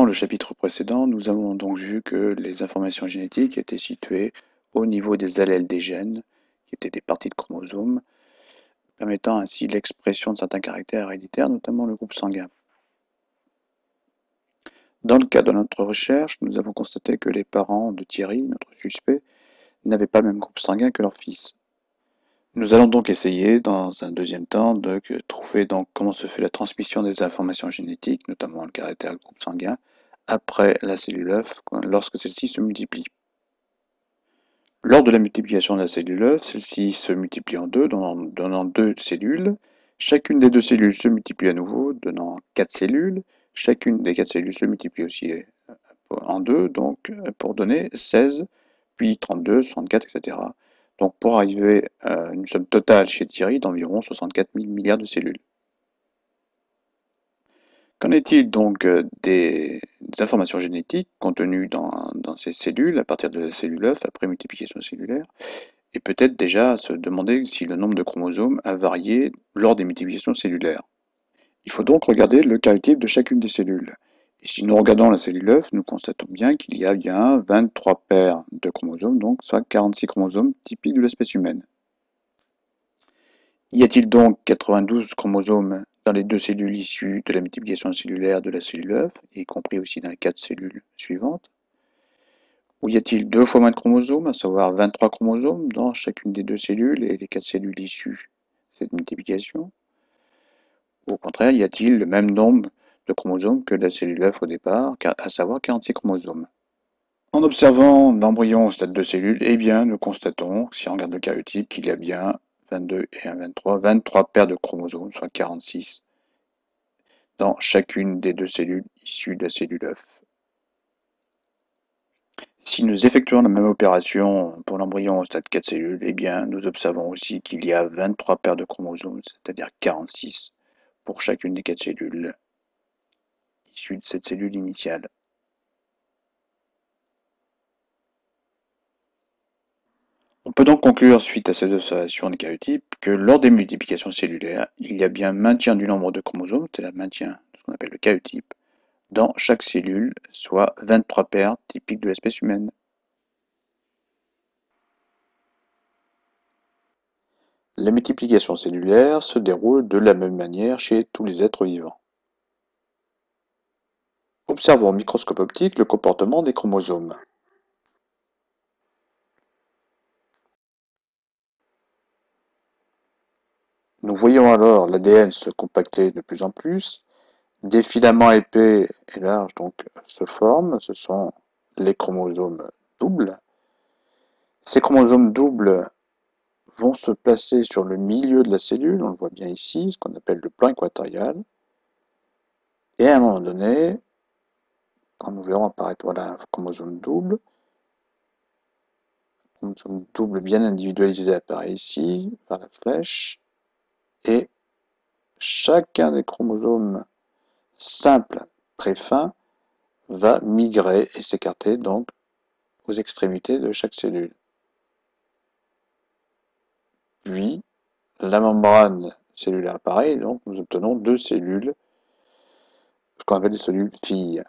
Dans le chapitre précédent, nous avons donc vu que les informations génétiques étaient situées au niveau des allèles des gènes, qui étaient des parties de chromosomes, permettant ainsi l'expression de certains caractères héréditaires, notamment le groupe sanguin. Dans le cadre de notre recherche, nous avons constaté que les parents de Thierry, notre suspect, n'avaient pas le même groupe sanguin que leur fils. Nous allons donc essayer, dans un deuxième temps, de trouver donc comment se fait la transmission des informations génétiques, notamment le caractère et le groupe sanguin, après la cellule œuf, lorsque celle-ci se multiplie. Lors de la multiplication de la cellule œuf, celle-ci se multiplie en deux, donnant deux cellules. Chacune des deux cellules se multiplie à nouveau, donnant 4 cellules. Chacune des 4 cellules se multiplie aussi en deux, donc pour donner 16, puis 32, 64, etc. Donc pour arriver à une somme totale chez Thierry d'environ 64 000 milliards de cellules. Qu'en est-il donc des informations génétiques contenues dans ces cellules, à partir de la cellule œuf, après multiplication cellulaire? Et peut-être déjà se demander si le nombre de chromosomes a varié lors des multiplications cellulaires. Il faut donc regarder le karyotype de chacune des cellules. Et si nous regardons la cellule œuf, nous constatons bien qu'il y a bien 23 paires de chromosomes, donc soit 46 chromosomes typiques de l'espèce humaine. Y a-t-il donc 92 chromosomes dans les deux cellules issues de la multiplication cellulaire de la cellule œuf, y compris aussi dans les 4 cellules suivantes? Ou y a-t-il deux fois moins de chromosomes, à savoir 23 chromosomes dans chacune des deux cellules et les 4 cellules issues de cette multiplication? Ou au contraire, y a-t-il le même nombre de chromosomes que la cellule œuf au départ, à savoir 46 chromosomes? En observant l'embryon au stade de cellule, eh bien, nous constatons, si on regarde le karyotype, qu'il y a bien 22 et 1, 23 paires de chromosomes, soit 46, dans chacune des deux cellules issues de la cellule œuf. Si nous effectuons la même opération pour l'embryon au stade 4 cellules, eh bien, nous observons aussi qu'il y a 23 paires de chromosomes, c'est-à-dire 46, pour chacune des 4 cellules issues de cette cellule initiale. On peut donc conclure, suite à ces observations des karyotypes, que lors des multiplications cellulaires, il y a bien maintien du nombre de chromosomes, c'est-à-dire maintien de ce qu'on appelle le karyotype, dans chaque cellule, soit 23 paires typiques de l'espèce humaine. La multiplication cellulaire se déroule de la même manière chez tous les êtres vivants. Observons au microscope optique le comportement des chromosomes. Nous voyons alors l'ADN se compacter de plus en plus, des filaments épais et larges donc se forment, ce sont les chromosomes doubles. Ces chromosomes doubles vont se placer sur le milieu de la cellule, on le voit bien ici, ce qu'on appelle le plan équatorial. Et à un moment donné, quand nous verrons apparaître voilà, un chromosome double bien individualisé apparaît ici, par la flèche, et chacun des chromosomes simples, très fins, va migrer et s'écarter donc aux extrémités de chaque cellule. Puis, la membrane cellulaire apparaît, et donc nous obtenons deux cellules, ce qu'on appelle des cellules filles.